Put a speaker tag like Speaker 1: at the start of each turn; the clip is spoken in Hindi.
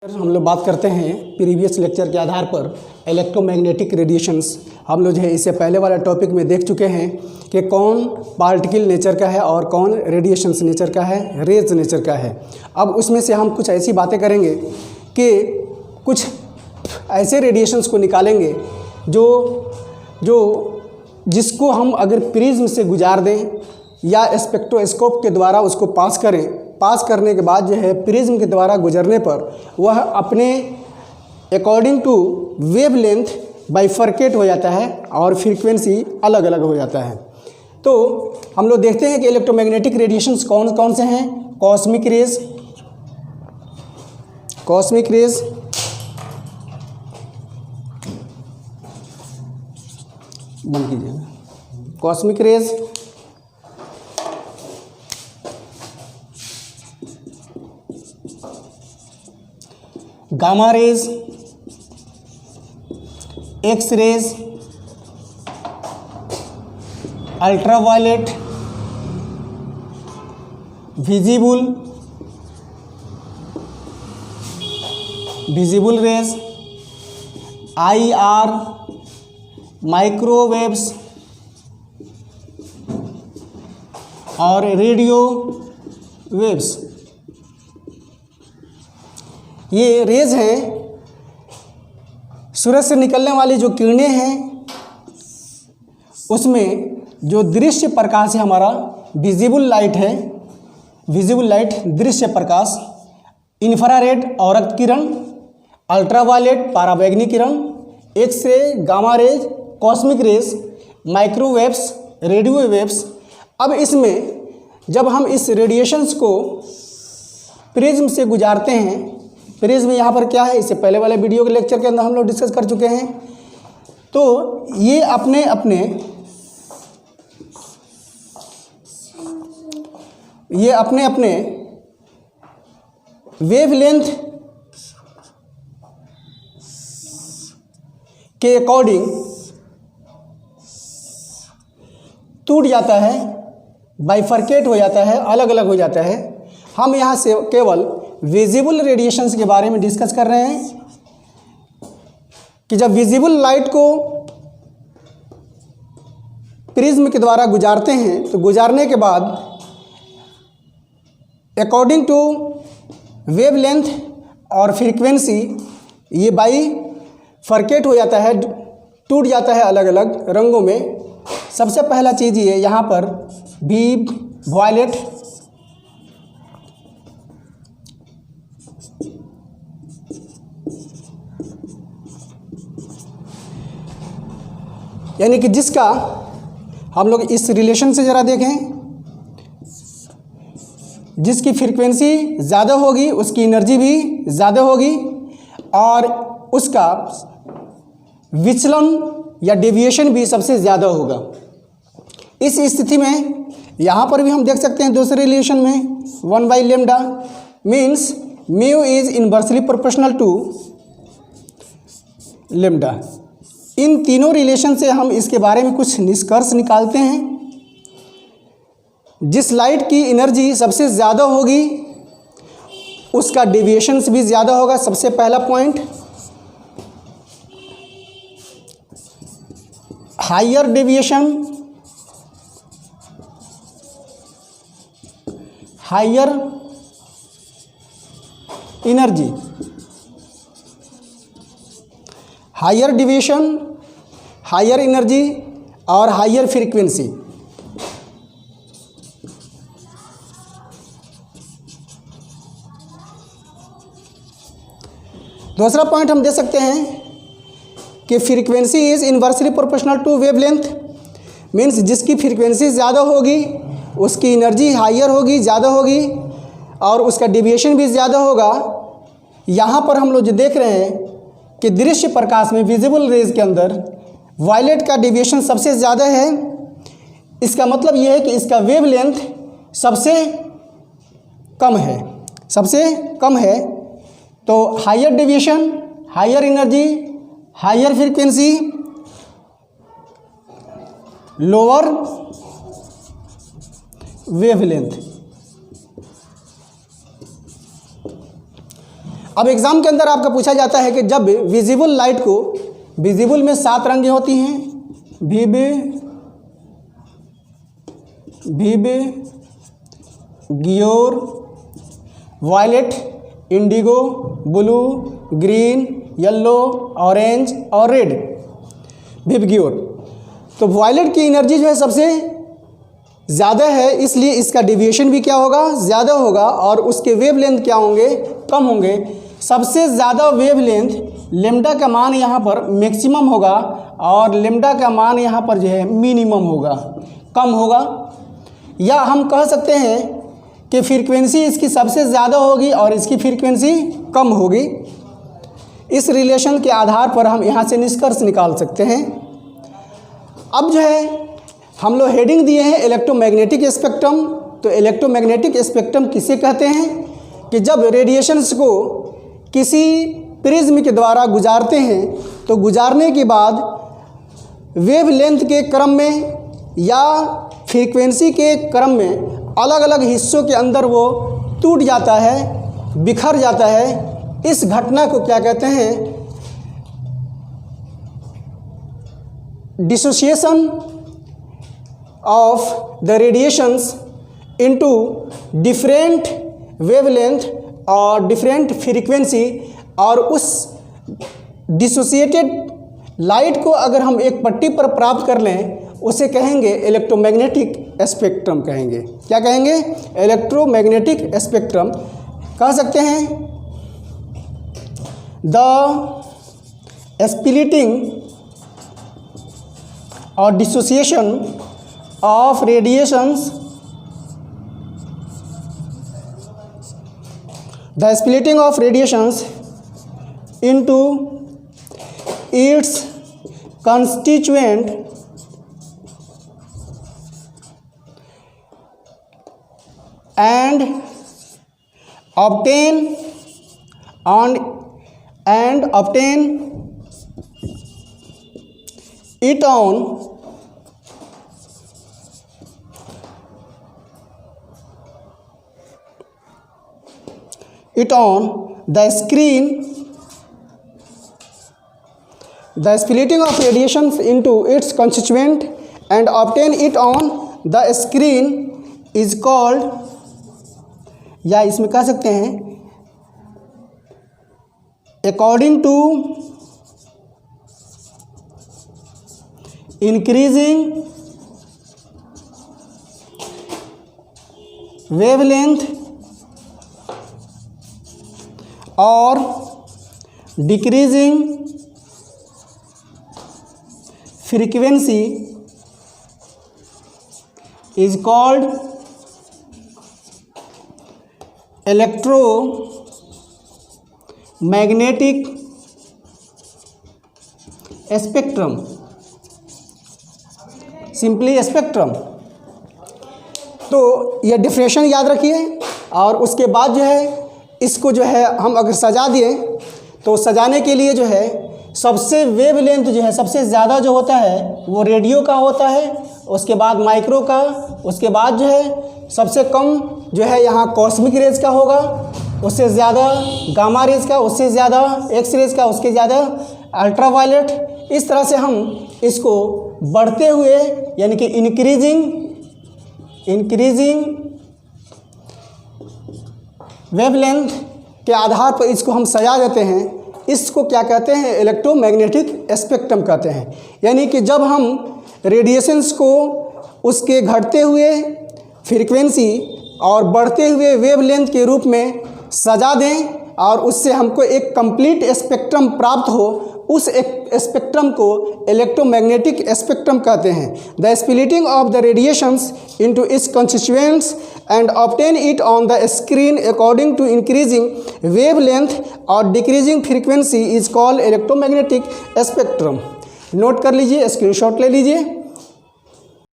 Speaker 1: हम लोग बात करते हैं प्रीवियस लेक्चर के आधार पर इलेक्ट्रोमैग्नेटिक रेडिएशंस। हम लोग जो है इससे पहले वाला टॉपिक में देख चुके हैं कि कौन पार्टिकल नेचर का है और कौन रेडिएशंस नेचर का है, रेज नेचर का है। अब उसमें से हम कुछ ऐसी बातें करेंगे कि कुछ ऐसे रेडिएशंस को निकालेंगे जिसको हम अगर प्रिज्म से गुजार दें या स्पेक्ट्रोस्कोप के द्वारा उसको पास करने के बाद जो है प्रिज्म के द्वारा गुजरने पर वह अपने अकॉर्डिंग टू वेवलेंथ बाइफरकेट हो जाता है और फ्रीक्वेंसी अलग अलग हो जाता है। तो हम लोग देखते हैं कि इलेक्ट्रोमैग्नेटिक रेडिएशंस कौन कौन से हैं। कॉस्मिक रेज, बंद कीजिएगा। Cosmic rays, gamma rays, X rays, ultraviolet, visible rays, IR, microwaves और रेडियो वेव्स। ये रेज हैं, सूरज से निकलने वाली जो किरणें हैं उसमें जो दृश्य प्रकाश है हमारा विजिबल लाइट दृश्य प्रकाश, इंफ्रारेड औरत किरण, अल्ट्रावायलेट पराबैंगनी किरण, X ray, gamma rays, cosmic rays, microwaves, radio waves. अब इसमें जब हम इस रेडिएशंस को प्रिज्म से गुजारते हैं, प्रिज्म यहाँ पर क्या है इससे पहले वाले वीडियो के लेक्चर के अंदर हम लोग डिस्कस कर चुके हैं। तो ये अपने अपने वेवलेंथ के अकॉर्डिंग टूट जाता है, बाइफरकेट हो जाता है, अलग अलग हो जाता है। हम यहाँ से केवल विजिबल रेडिएशंस के बारे में डिस्कस कर रहे हैं कि जब विजिबल लाइट को प्रिज्म के द्वारा गुजारते हैं तो गुजारने के बाद अकॉर्डिंग टू वेवलेंथ और फ्रीक्वेंसी ये बाइफरकेट हो जाता है, टूट जाता है अलग अलग रंगों में। सबसे पहला चीज़ ये यहाँ पर वॉयलेट, यानी कि जिसका हम लोग इस रिलेशन से ज़रा देखें, जिसकी फ्रीक्वेंसी ज़्यादा होगी उसकी एनर्जी भी ज़्यादा होगी और उसका विचलन या डेविएशन भी सबसे ज़्यादा होगा। इस स्थिति में यहाँ पर भी हम देख सकते हैं दूसरे रिलेशन में 1/λ means mu is inversely proportional to λ। इन तीनों रिलेशन से हम इसके बारे में कुछ निष्कर्ष निकालते हैं। जिस लाइट की एनर्जी सबसे ज़्यादा होगी उसका डेविएशंस भी ज़्यादा होगा। सबसे पहला point, higher deviation, higher energy, higher deviation, higher energy और हायर फ्रीक्वेंसी। दूसरा पॉइंट हम दे सकते हैं कि frequency is inversely proportional to wavelength means जिसकी फ्रीक्वेंसी ज़्यादा होगी उसकी एनर्जी हायर होगी, ज़्यादा होगी और उसका डेविएशन भी ज़्यादा होगा। यहाँ पर हम लोग जो देख रहे हैं कि दृश्य प्रकाश में विजिबल रेज के अंदर वायलेट का डेविएशन सबसे ज़्यादा है। इसका मतलब यह है कि इसका वेवलेंथ सबसे कम है। तो higher deviation, higher energy, higher frequency, lower wavelength. अब एग्ज़ाम के अंदर आपका पूछा जाता है कि जब विजिबल लाइट को, विजिबल में 7 रंगें होती हैं, गियोर, violet, indigo, blue, green, yellow, orange और रेड, विबग्योर। तो वायलेट की एनर्जी जो है सबसे ज़्यादा है, इसलिए इसका डिविएशन भी क्या होगा, ज़्यादा होगा, और उसके वेवलेंथ क्या होंगे, कम होंगे। सबसे ज़्यादा वेवलेंथ लेम्डा का मान यहाँ पर मैक्सिमम होगा और लेम्डा का मान यहाँ पर जो है मिनिमम होगा, कम होगा। या हम कह सकते हैं कि फ्रीक्वेंसी इसकी सबसे ज़्यादा होगी और इसकी फ्रीक्वेंसी कम होगी। इस रिलेशन के आधार पर हम यहाँ से निष्कर्ष निकाल सकते हैं। अब जो है हम लोग हेडिंग दिए हैं इलेक्ट्रोमैग्नेटिक स्पेक्ट्रम। तो इलेक्ट्रोमैग्नेटिक स्पेक्ट्रम किसे कहते हैं कि जब रेडिएशंस को किसी प्रिज्म के द्वारा गुजारते हैं तो गुजारने के बाद वेवलेंथ के क्रम में या फ्रीक्वेंसी के क्रम में अलग अलग हिस्सों के अंदर वो टूट जाता है, बिखर जाता है। इस घटना को क्या कहते हैं, dissociation of the radiations into different wavelength और डिफरेंट फ्रीक्वेंसी। और उस डिसोसिएटेड लाइट को अगर हम एक पट्टी पर प्राप्त कर लें उसे कहेंगे इलेक्ट्रोमैग्नेटिक स्पेक्ट्रम कहेंगे। क्या कहेंगे, इलेक्ट्रोमैग्नेटिक स्पेक्ट्रम कह सकते हैं। द स्प्लिटिंग और dissociation of radiations, the splitting of radiations into its constituent and obtain it on the screen. The splitting of radiations into its constituent and obtain it on the screen is called, या इसमें कह सकते हैं according to increasing wavelength और decreasing frequency is called electromagnetic spectrum, simply spectrum. तो यह डिफिनेशन याद रखिए और उसके बाद जो है इसको जो है हम अगर सजा दिए तो सजाने के लिए जो है सबसे वेवलेंथ जो है सबसे ज़्यादा जो होता है वो रेडियो का होता है, उसके बाद माइक्रो का, उसके बाद जो है सबसे कम जो है यहाँ कॉस्मिक रेज का होगा, उससे ज़्यादा गामा रेज का, उससे ज़्यादा एक्स रेज का, उसके ज़्यादा अल्ट्रावायलेट। इस तरह से हम इसको बढ़ते हुए यानी कि इंक्रीजिंग वेवलेंथ के आधार पर इसको हम सजा देते हैं। इसको क्या कहते हैं, इलेक्ट्रोमैग्नेटिक स्पेक्ट्रम कहते हैं। यानी कि जब हम रेडिएशंस को उसके घटते हुए फ्रीक्वेंसी और बढ़ते हुए वेवलेंथ के रूप में सजा दें और उससे हमको एक कंप्लीट स्पेक्ट्रम प्राप्त हो, उस स्पेक्ट्रम को इलेक्ट्रोमैग्नेटिक स्पेक्ट्रम कहते हैं। The splitting of the radiations into its constituents and obtain it on the screen according to increasing wavelength और decreasing frequency is called electromagnetic spectrum. Note कर लीजिए, स्क्रीनशॉट ले लीजिए।